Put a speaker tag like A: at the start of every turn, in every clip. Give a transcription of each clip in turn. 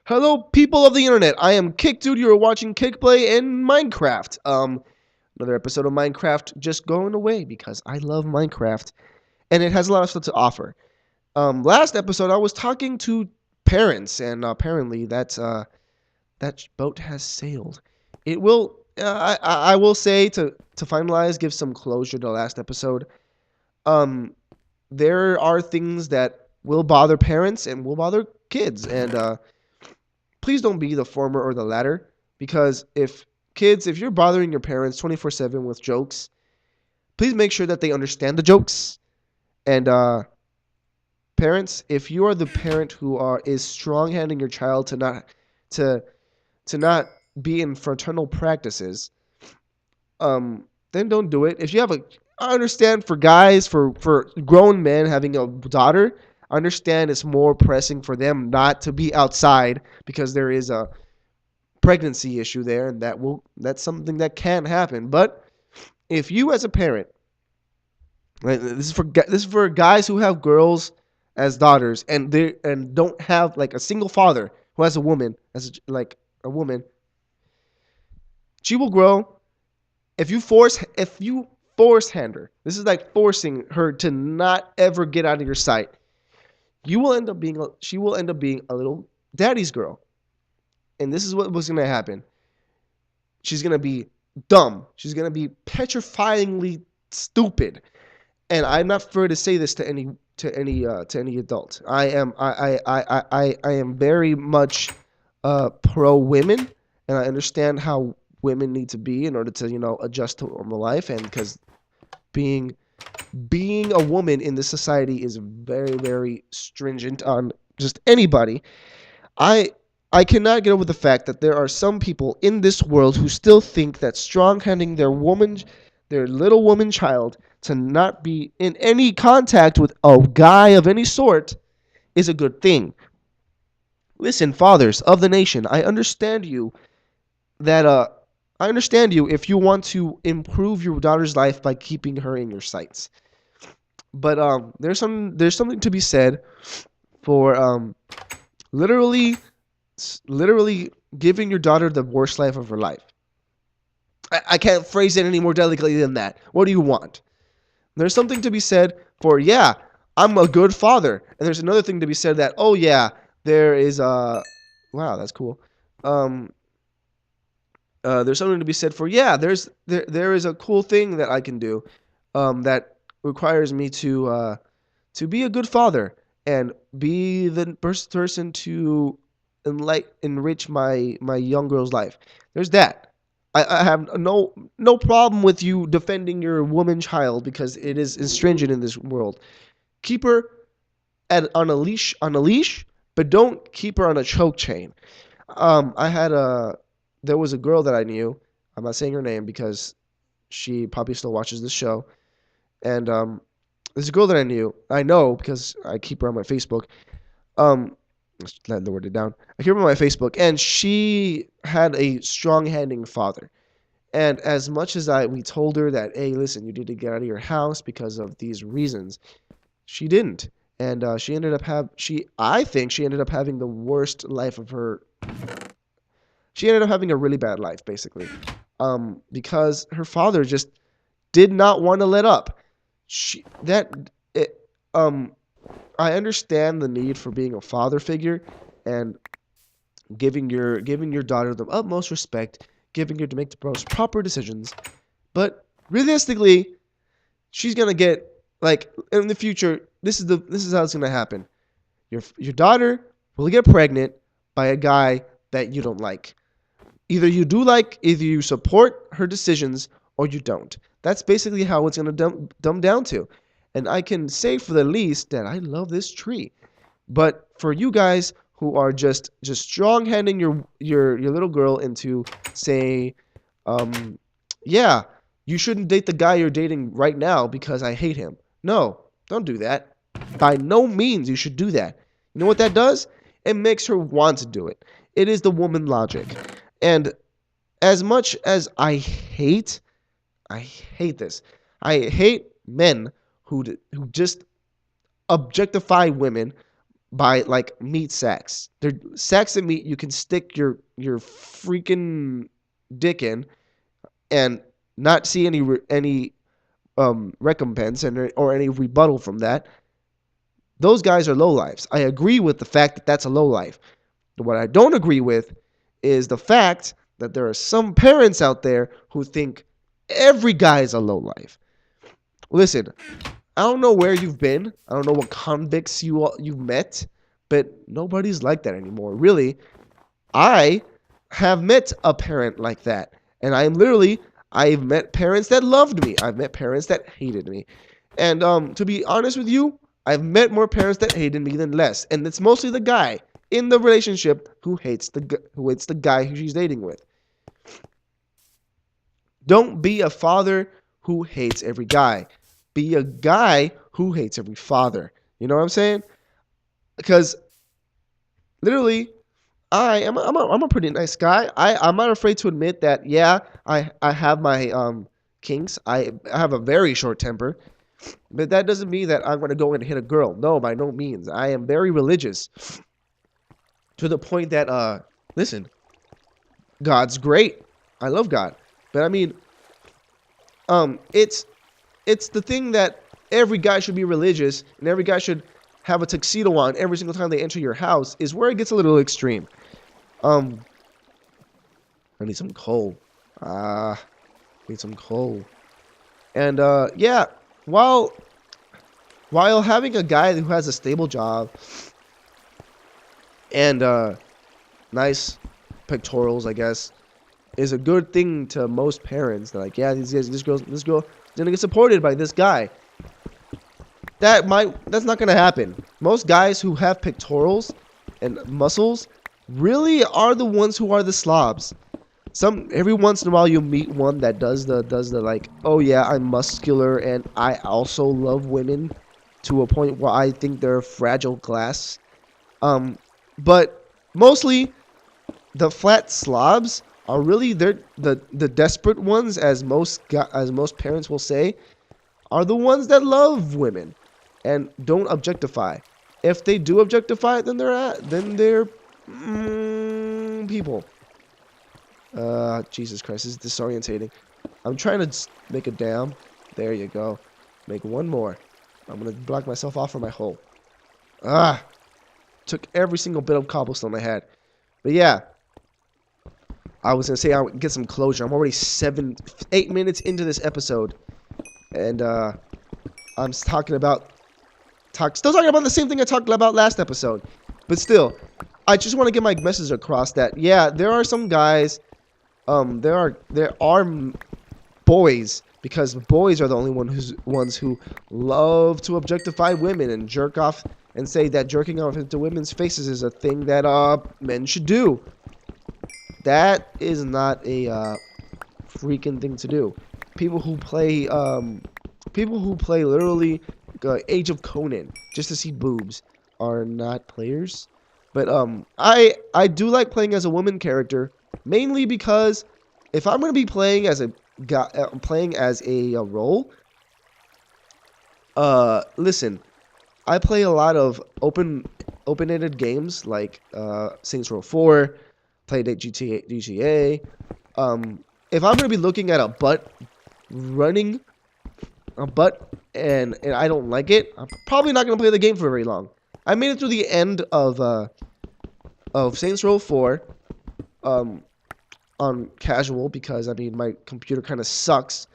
A: Hello, people of the internet. I am KICdude. You are watching KICPlay in Minecraft. Another episode of Minecraft just going away because I love Minecraft and it has a lot of stuff to offer. Last episode I was talking to parents and apparently that boat has sailed. It will. I will say to finalize, give some closure to the last episode. Um, there are things that will bother parents and will bother kids, and please don't be the former or the latter, because if you're bothering your parents 24/7 with jokes, please make sure that they understand the jokes. And parents, if you are the parent who is strong-handing your child to to not be in fraternal practices, then don't do it. If you have I understand for guys, for grown men having a daughter, I understand it's more pressing for them not to be outside because there is a pregnancy issue there, and that's something that can happen. But if you as a parent, right, this is for guys who have girls as daughters and don't have like a single father who has a woman like a woman, she will grow. If you force hand her, this is like forcing her to not ever get out of your sight. She will end up being a little daddy's girl, and this is what was gonna happen. She's gonna be dumb. She's gonna be petrifyingly stupid. And I'm not afraid to say this to any adult. I am very much pro women, and I understand how women need to be in order to adjust to normal life, and because being being a woman in this society is very, very stringent on just anybody. I I cannot get over the fact that there are some people in this world who still think that strong-handing their little woman child to not be in any contact with a guy of any sort is a good thing. Listen, fathers of the nation, that I understand you if you want to improve your daughter's life by keeping her in your sights. But there's something to be said for literally literally giving your daughter the worst life of her life. I can't phrase it any more delicately than that. What do you want? There's something to be said for, yeah, I'm a good father. And there's another thing to be said that, oh yeah, there is wow, that's cool. Um there's something to be said for, yeah, there is a cool thing that I can do that requires me to be a good father and be the first person to enrich my young girl's life. There's that. I have no problem with you defending your woman child because it is stringent in this world. Keep her on a leash, but don't keep her on a choke chain. I had a there was a girl that I knew. I'm not saying her name because she probably still watches this show. And there's a girl that I know because I keep her on my Facebook. Um, let the word it down. I keep her on my Facebook, and she had a strong-handing father. And as much as we told her that, hey, listen, you need to get out of your house because of these reasons, she didn't, and I think she ended up having the worst life of her. She ended up having a really bad life, basically, because her father just did not want to let up. She that it, I understand the need for being a father figure and giving your daughter the utmost respect, giving her to make the most proper decisions. But realistically, she's gonna get, like, in the future. This is how it's gonna happen. Your daughter will get pregnant by a guy that you don't like. Either you support her decisions or you don't. That's basically how it's gonna dumb down to. And I can say for the least that I love this tree. But for you guys who are just strong handing your little girl into, say, yeah, you shouldn't date the guy you're dating right now because I hate him. No, don't do that. By no means you should do that. You know what that does? It makes her want to do it. It is the woman logic. And as much as I hate this. I hate men who just objectify women by like meat sacks. They're sacks of meat you can stick your freaking dick in and not see any recompense or any rebuttal from that. Those guys are lowlifes. I agree with the fact that that's a lowlife. What I don't agree with is the fact that there are some parents out there who think every guy is a lowlife. Listen, I don't know where you've been. I don't know what convicts you've met, but nobody's like that anymore. Really, I have met a parent like that, and I've met parents that loved me. I've met parents that hated me, and to be honest with you, I've met more parents that hated me than less, and it's mostly the guy in the relationship who hates the guy who she's dating with. Don't be a father who hates every guy. Be a guy who hates every father. You know what I'm saying? Because literally, I'm a pretty nice guy. I'm not afraid to admit that. Yeah, I have my kinks. I have a very short temper, but that doesn't mean that I'm gonna go and hit a girl. No, by no means. I am very religious to the point that listen, God's great. I love God, but I mean, it's the thing that every guy should be religious and every guy should have a tuxedo on every single time they enter your house is where it gets a little extreme. I need some coal. Need some coal. And yeah, while having a guy who has a stable job and nice pectorals, I guess, is a good thing to most parents. They're like, yeah, this girl's gonna get supported by this guy. That's not gonna happen. Most guys who have pectorals and muscles really are the ones who are the slobs. Every once in a while you meet one that does the like, oh yeah, I'm muscular and I also love women to a point where I think they're fragile glass. But mostly the flat slobs are really the desperate ones, as most parents will say, are the ones that love women and don't objectify. If they do objectify, then they're people. Jesus Christ, this is disorientating. I'm trying to make a dam. There you go. Make one more. I'm gonna block myself off from my hole. Took every single bit of cobblestone I had. But yeah, I was gonna say I would get some closure. I'm already 8 minutes into this episode, and I'm still talking about the same thing I talked about last episode. But still, I just want to get my message across that yeah, there are some guys, there are boys, because boys are the only ones who love to objectify women and jerk off and say that jerking off into women's faces is a thing that men should do. That is not a freaking thing to do. People who play literally Age of Conan just to see boobs are not players. But I do like playing as a woman character, mainly because if I'm gonna be playing as a role, listen, I play a lot of open-ended games like Saints Row 4, played at GTA. If I'm gonna be looking at a butt running and I don't like it, I'm probably not gonna play the game for very long. I made it through the end of Saints Row 4 on casual because I mean my computer kind of sucks,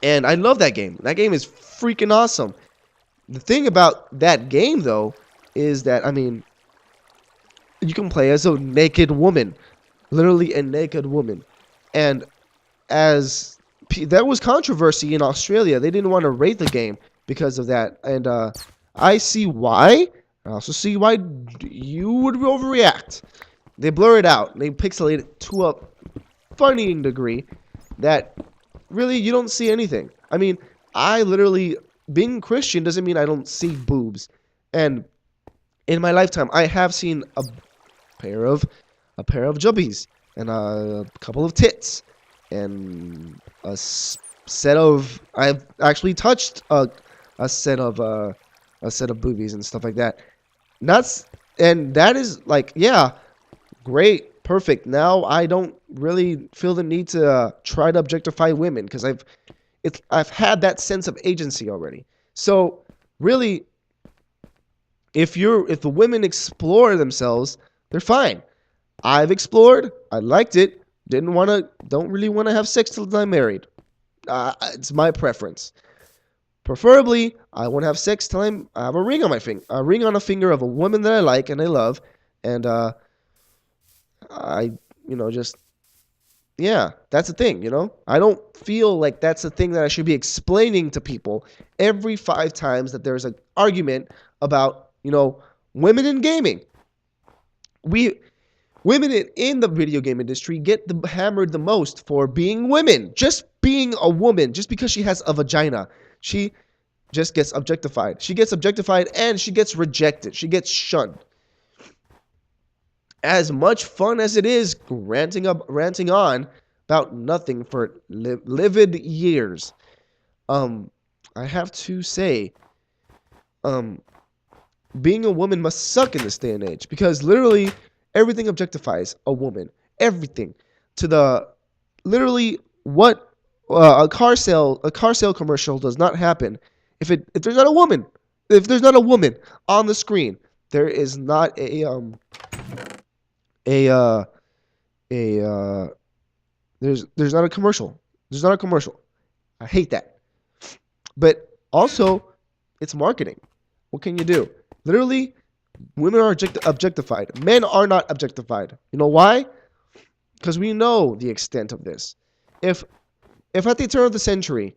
A: and I love that game. That game is freaking awesome. The thing about that game though is that I mean you can play as a naked woman, literally a naked woman, and there was controversy in Australia. They didn't want to rate the game because of that, and I see why. I also see why you would overreact. They blur it out. They pixelate it to a funny degree that really you don't see anything. I mean, I literally, being Christian doesn't mean I don't see boobs. And in my lifetime, I have seen a pair of jubbies and a couple of tits and a set of. I've actually touched a set of a set of boobies and stuff like that. And that is like, yeah, great, perfect. Now I don't really feel the need to try to objectify women because I've had that sense of agency already. So really, if the women explore themselves, they're fine. I've explored. I liked it. Don't really want to have sex till I'm married. It's my preference. Preferably, I want to have sex till I have a ring on my finger, a ring on a finger of a woman that I like and I love, and I, just yeah, that's the thing. I don't feel like that's the thing that I should be explaining to people every 5 times that there's an argument about women in gaming. Women in the video game industry get hammered the most for being women. Just being a woman, just because she has a vagina, she just gets objectified. She gets objectified and she gets rejected. She gets shunned. As much fun as it is ranting on about nothing for livid years, I have to say, being a woman must suck in this day and age because literally everything objectifies a woman. Everything to the literally what a car sale commercial does not happen if there's not a woman. If there's not a woman on the screen, there is not there's not a commercial. There's not a commercial. I hate that. But also, it's marketing. What can you do? Literally, women are objectified. Men are not objectified. You know why? Because we know the extent of this. If at the turn of the century,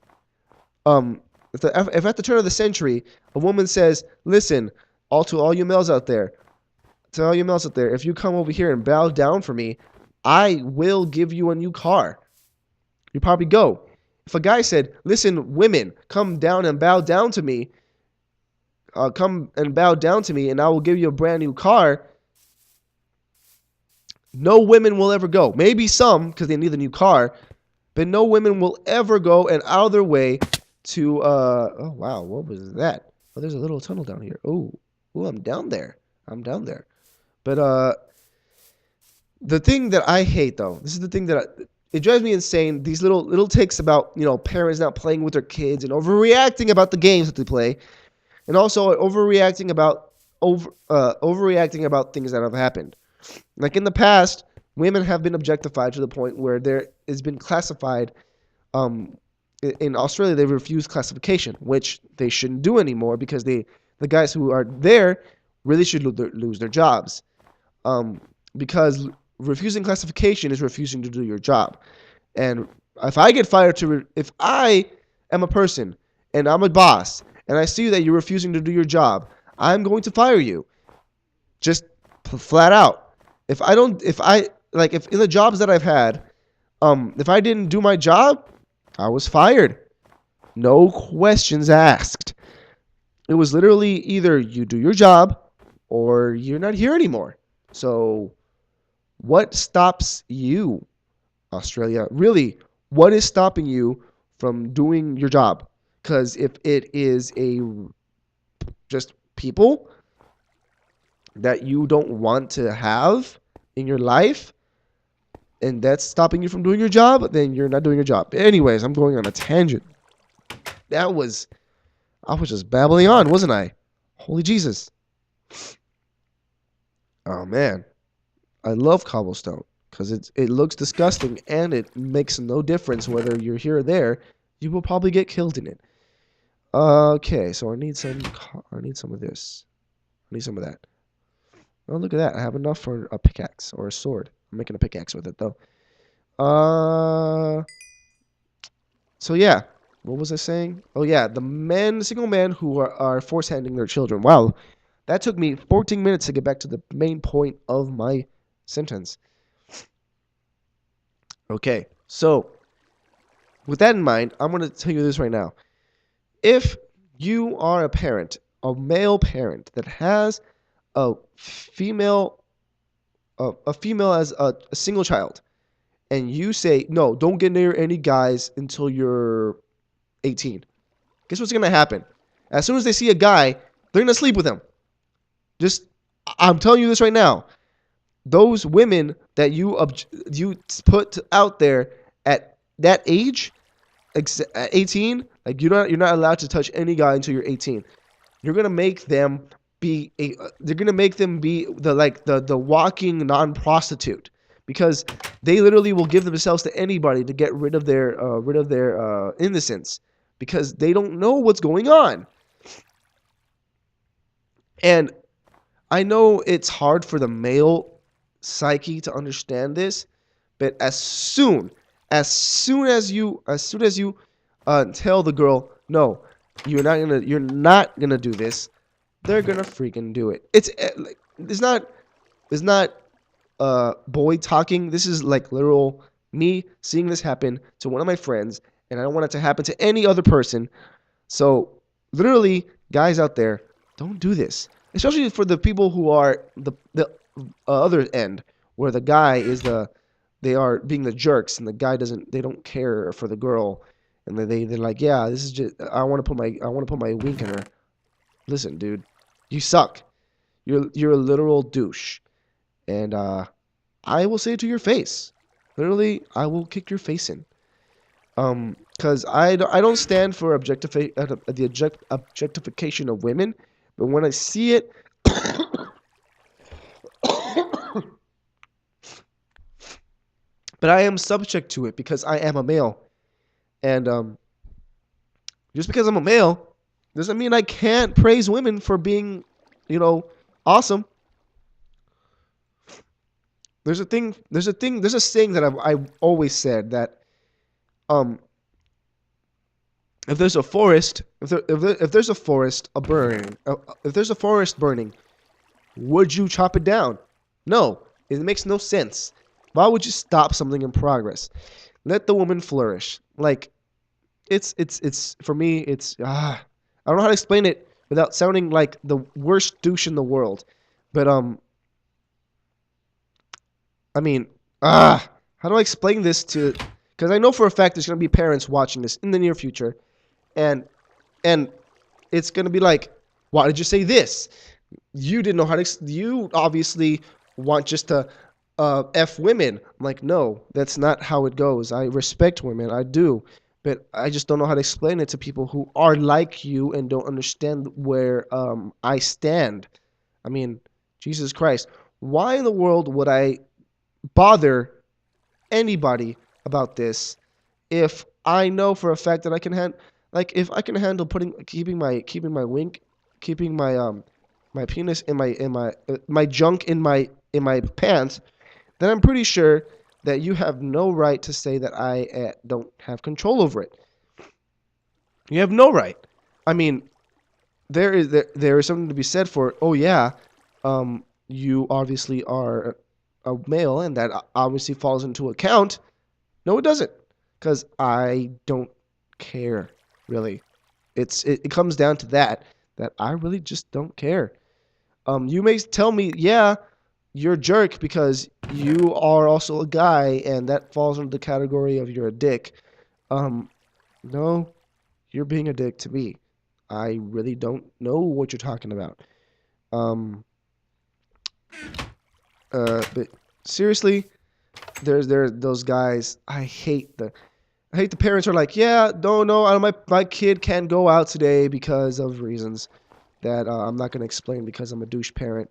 A: if at the turn of the century, a woman says, "Listen, to all you males out there, if you come over here and bow down for me, I will give you a new car." You probably go. If a guy said, "Listen, women, come down and bow down to me, and I will give you a brand new car," no women will ever go. Maybe some, because they need a new car, but no women will ever go and out of their way to, oh, wow, what was that? Oh, there's a little tunnel down here. Oh, I'm down there. But the thing that I hate, though, this is the thing that it drives me insane. These little tics about parents not playing with their kids and overreacting about the games that they play, and also overreacting about things that have happened. Like in the past, women have been objectified to the point where there has been classified. In Australia, they refuse classification, which they shouldn't do anymore because the guys who are there really should lose their jobs. Because refusing classification is refusing to do your job. And if I get fired if I am a person and I'm a boss and I see that you're refusing to do your job, I'm going to fire you. Just flat out. If in the jobs that I've had, if I didn't do my job, I was fired. No questions asked. It was literally either you do your job or you're not here anymore. So what stops you, Australia? Really, what is stopping you from doing your job? Because if it is just people that you don't want to have in your life, and that's stopping you from doing your job, then you're not doing your job. Anyways, I'm going on a tangent. I was just babbling on, wasn't I? Holy Jesus. Oh, man. I love cobblestone because it looks disgusting and it makes no difference whether you're here or there. You will probably get killed in it. Okay, so I need some of this. I need some of that. Oh, look at that. I have enough for a pickaxe or a sword. I'm making a pickaxe with it, though. So, yeah. What was I saying? Oh, yeah. The single men who are force-handing their children. Wow. That took me 14 minutes to get back to the main point of my sentence. Okay. So, with that in mind, I'm going to tell you this right now. If you are a parent, a male parent that has a female as a single child, and you say, no, don't get near any guys until you're 18. Guess what's going to happen? As soon as they see a guy, They're gonna sleep with him. I'm telling you this right now. Those women that you put out there at that age, at 18, like you're not allowed to touch any guy until you're 18. You're gonna make them be they're gonna make them be the walking non-prostitute, because they literally will give themselves to anybody to get rid of their innocence, because they don't know what's going on. And I know it's hard for the male psyche to understand this, but as soon as you tell the girl, no, you're not gonna do this, they're gonna freaking do it. It's not boy talking. This is like literal me seeing this happen to one of my friends, and I don't want it to happen to any other person. So literally, guys out there, don't do this. Especially for the people who are the other end, where the guy they are being the jerks, and the guy they don't care for the girl, and they're like, yeah, this is just, I want to put my wink in her. Listen, dude, you suck. You're a literal douche, and I will say it to your face. Literally, I will kick your face in. Because I don't stand for objectification of women, but when I see it, but I am subject to it because I am a male, and just because I'm a male doesn't mean I can't praise women for being, awesome. There's a saying that I've always said that, if there's a forest, if there's a forest burning, would you chop it down? No, it makes no sense. Why would you stop something in progress? Let the woman flourish. Like, it's for me, I don't know how to explain it without sounding like the worst douche in the world. But I mean, how do I explain this to? Because I know for a fact there's gonna be parents watching this in the near future, and it's gonna be like, why did you say this? You didn't know how to. You obviously want just to f women. I'm like, no, that's not how it goes. I respect women, I do, but I just don't know how to explain it to people who are like you and don't understand where I stand. I mean, Jesus Christ, why in the world would I bother anybody about this if I know for a fact that I can if I can handle keeping my my penis in my junk in my pants, then I'm pretty sure that you have no right to say that I don't have control over it. You have no right. I mean, there is something to be said for, oh yeah, you obviously are a male, and that obviously falls into account. No, it doesn't, because I don't care, really. It comes down to that I really just don't care. You may tell me, yeah, you're a jerk because you are also a guy, and that falls under the category of you're a dick. No, you're being a dick to me. I really don't know what you're talking about. But seriously, there's those guys. I hate the parents are like, yeah, no, my kid can't go out today because of reasons that I'm not gonna explain because I'm a douche parent.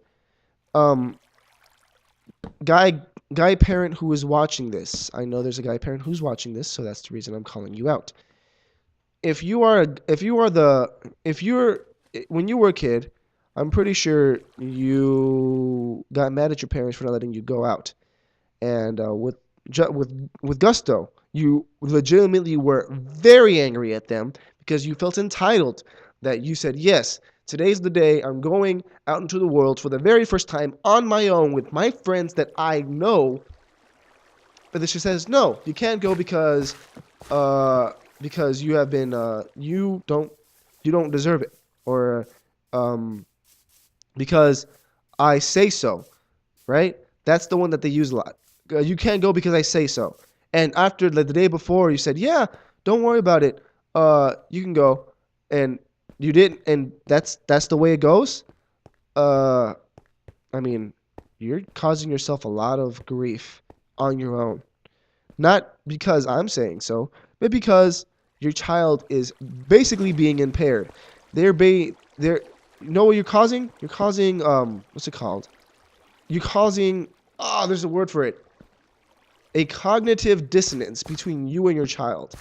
A: Guy parent who is watching this, I know there's a guy parent who's watching this, so that's the reason I'm calling you out. When you were a kid, I'm pretty sure you got mad at your parents for not letting you go out, and with gusto, you legitimately were very angry at them because you felt entitled that you said, yes, today's the day I'm going out into the world for the very first time on my own with my friends that I know. But then she says, no, you can't go because you have been you don't deserve it, or because I say so, right? That's the one that they use a lot. You can't go because I say so. And after the day before, you said, yeah, don't worry about it. You can go. And You didn't, and that's the way it goes. Uh, I mean, you're causing yourself a lot of grief on your own. Not because I'm saying so, but because your child is basically being impaired. They're you know what you're causing? You're causing what's it called? You're causing there's a word for it. A cognitive dissonance between you and your child.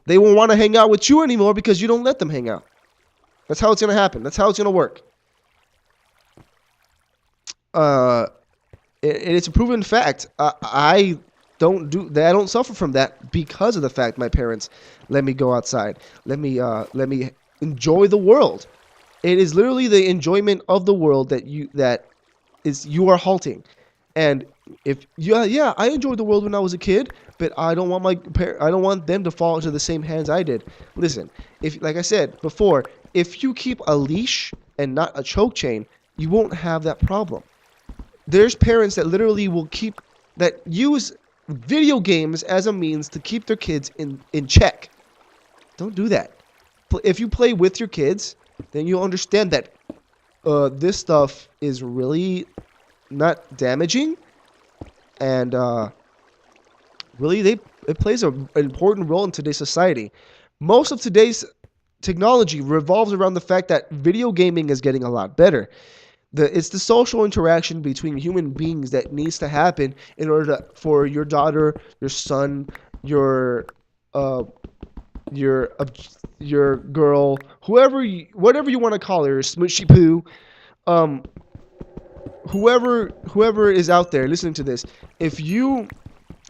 A: They won't want to hang out with you anymore because you don't let them hang out. That's how it's gonna happen. That's how it's gonna work. Uh, it's a proven fact. I don't do that. I don't suffer from that because of the fact my parents let me go outside. Let me enjoy the world. It is literally the enjoyment of the world that you are halting. And if yeah, I enjoyed the world when I was a kid, but I don't want I don't want them to fall into the same hands I did. Listen, if like I said before, if you keep a leash and not a choke chain, you won't have that problem. There's parents that literally will keep that use video games as a means to keep their kids in check. Don't do that. If you play with your kids, then you'll understand that this stuff is really not damaging, and really it plays an important role in today's society. Most of today's technology revolves around the fact that video gaming is getting a lot better. It's the social interaction between human beings that needs to happen in order for your daughter, your son, your uh, your your girl, whatever you want to call her, smushy poo, um, whoever is out there listening to this, if you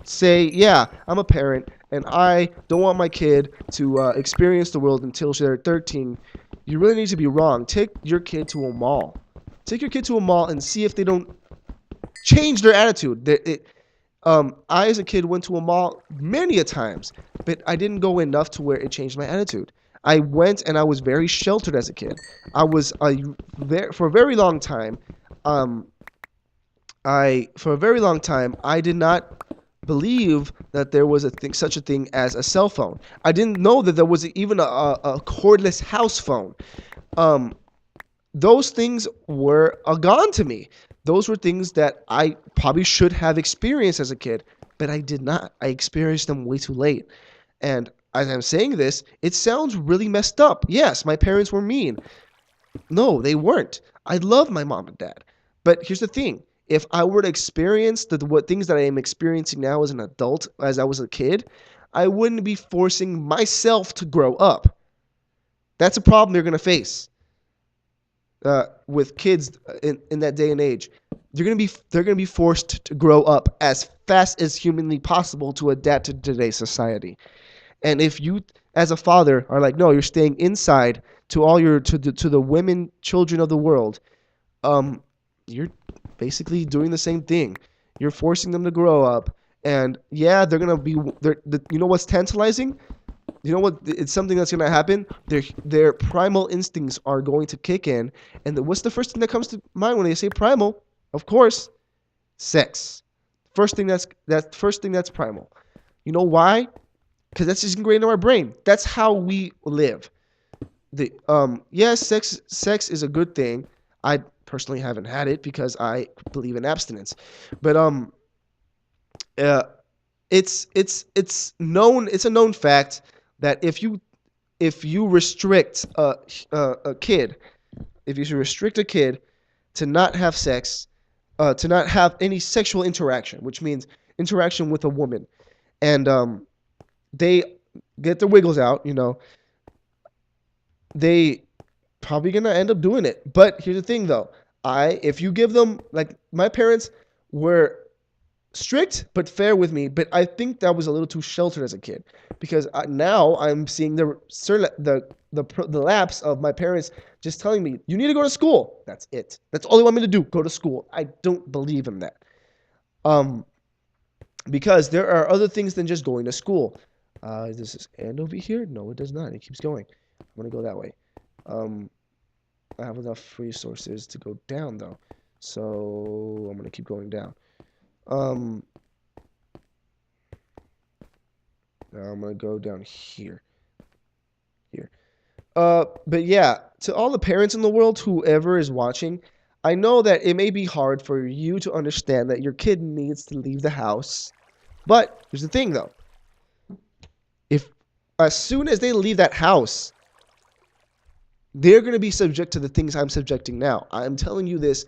A: say, yeah, I'm a parent and I don't want my kid to experience the world until they're 13, you really need to be wrong. Take your kid to a mall. Take your kid to a mall and see if they don't change their attitude. I, as a kid, went to a mall many a times, but I didn't go enough to where it changed my attitude. I went and I was very sheltered as a kid. I was for a very long time. Um, I for a very long time I did not believe that there was such a thing as a cell phone. I didn't know that there was even a cordless house phone. Um, those things were gone to me. Those were things that I probably should have experienced as a kid, but I did not. I experienced them way too late. And as I'm saying this, it sounds really messed up. Yes, my parents were mean. No, they weren't. I love my mom and dad. But here's the thing. If I were to experience what things that I am experiencing now as an adult, as I was a kid, I wouldn't be forcing myself to grow up. That's a problem you're going to face with kids in that day and age. They're gonna be forced to grow up as fast as humanly possible to adapt to today's society. And if you, as a father, are like, no, you're staying inside to all your to the women, children of the world, you're basically doing the same thing. You're forcing them to grow up, and yeah, they're gonna be. You know what's tantalizing? You know what? It's something that's gonna happen. Their primal instincts are going to kick in, and what's the first thing that comes to mind when they say primal? Of course, sex. First thing that's primal. You know why? Because that's just ingrained in our brain. That's how we live. Yes, sex is a good thing. I personally haven't had it because I believe in abstinence, but uh, it's a known fact that if you restrict a kid, if you restrict a kid to not have sex, to not have any sexual interaction, which means interaction with a woman, and they get their wiggles out, they probably gonna end up doing it. But here's the thing, though. If you give them, like, my parents were strict but fair with me, but I think that was a little too sheltered as a kid, because now I'm seeing the lapse of my parents just telling me, you need to go to school. That's it. That's all they want me to do. Go to school. I don't believe in that. Um, because there are other things than just going to school. Does this end over here? No, it does not. It keeps going. I'm gonna go that way. Um, I have enough resources to go down though, so I'm gonna keep going down. Um, Now I'm gonna go down here. Here. But yeah, to all the parents in the world, whoever is watching, I know that it may be hard for you to understand that your kid needs to leave the house. But here's the thing, though. If as soon as they leave that house, they're going to be subject to the things I'm subjecting now. I'm telling you this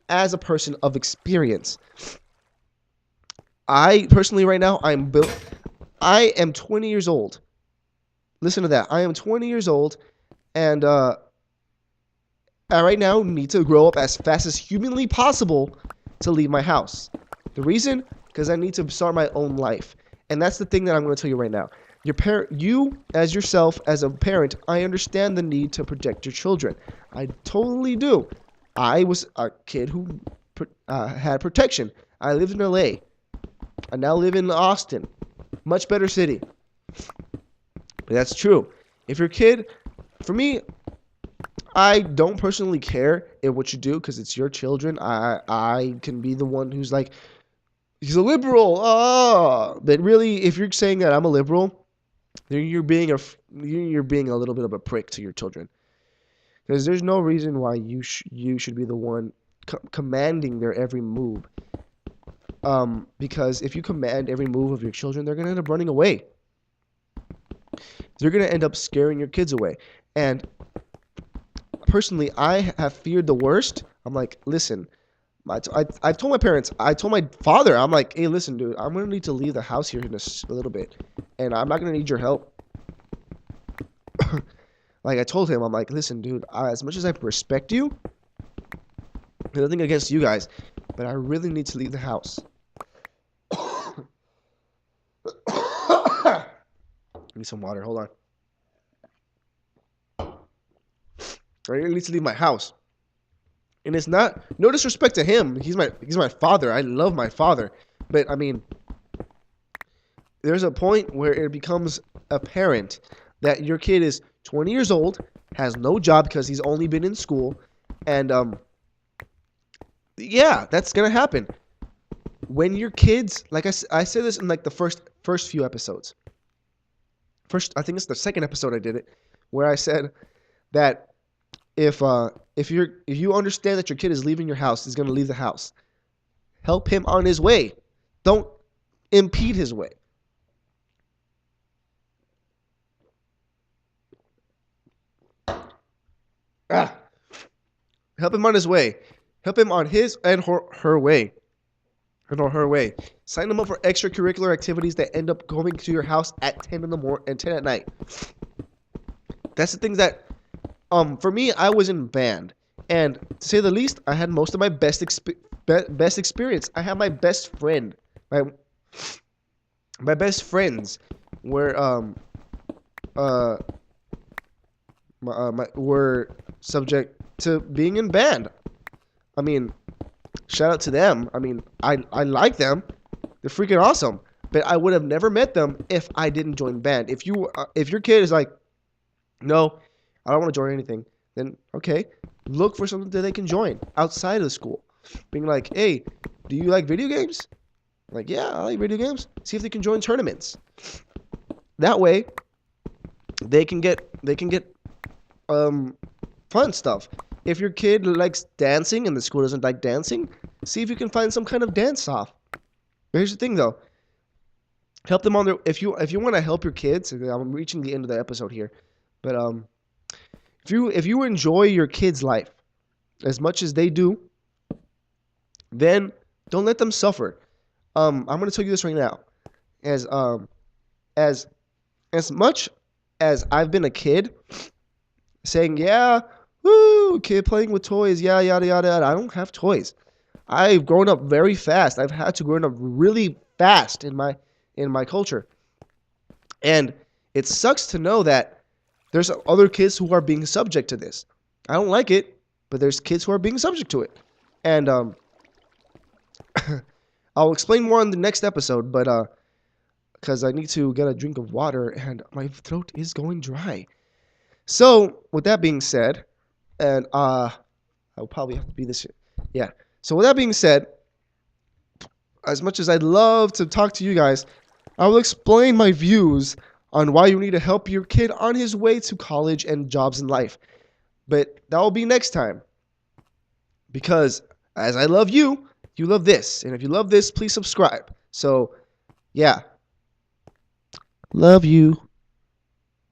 A: as a person of experience. I personally, right now, I am 20 years old. Listen to that. I am 20 years old, and I right now need to grow up as fast as humanly possible to leave my house. The reason? Because I need to start my own life. And that's the thing that I'm going to tell you right now. You, as yourself, as a parent, I understand the need to protect your children. I totally do. I was a kid who had protection. I lived in LA. I now live in Austin. Much better city. But that's true. If your kid, for me, I don't personally care if what you do because it's your children. I can be the one who's like, he's a liberal. But really, if you're saying that I'm a liberal, then you're being a little bit of a prick to your children. Because there's no reason why you should be the one commanding their every move. Because if you command every move of your children, they're gonna end up running away. They're gonna end up scaring your kids away. And personally, I have feared the worst. I'm like, listen, I told my parents, I told my father, I'm like, hey, listen, dude, I'm gonna need to leave the house here in a little bit, and I'm not gonna need your help. Like I told him, I'm like, listen, dude, as much as I respect you, nothing against you guys, but I really need to leave the house. Need some water. Hold on. I really need to leave my house. And it's not no disrespect to him. He's my father. I love my father. But I mean, there's a point where it becomes apparent that your kid is 20 years old, has no job because he's only been in school, and yeah, that's gonna happen. When your kids, like I said this in like the first few episodes. I think it's the second episode I did it, where I said that if you understand that your kid is leaving your house, he's gonna leave the house. Help him on his way. Don't impede his way. Help him on his way. Help him on his and her way. Or her way. Sign them up for extracurricular activities that end up going to your house at 10 in the morning and 10 at night. That's the things that, for me, I was in band, and to say the least, I had most of my best experience. I had my best friend, my best friends were were subject to being in band. I mean, shout out to them. I mean, I like them. They're freaking awesome. But I would have never met them if I didn't join band. If your kid is like, no, I don't want to join anything, then okay, look for something that they can join outside of the school. Being like, hey, do you like video games? Like, yeah, I like video games. See if they can join tournaments. That way, they can get fun stuff. If your kid likes dancing and the school doesn't like dancing, see if you can find some kind of dance off. Here's the thing, though. Help them on their. If you want to help your kids, I'm reaching the end of the episode here, but if you enjoy your kid's life as much as they do, then don't let them suffer. I'm going to tell you this right now. As much as I've been a kid saying, yeah, woo, kid playing with toys, yeah, yada, yada, yada. I don't have toys. I've grown up very fast. I've had to grow up really fast in my culture. And it sucks to know that there's other kids who are being subject to this. I don't like it, but there's kids who are being subject to it. And I'll explain more on the next episode, but because I need to get a drink of water and my throat is going dry. So, with that being said, and I'll probably have to be this. Yeah. So, with that being said, as much as I'd love to talk to you guys, I will explain my views on why you need to help your kid on his way to college and jobs in life. But that will be next time. Because as I love you, you love this. And if you love this, please subscribe. So, yeah. Love you.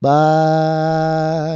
A: Bye.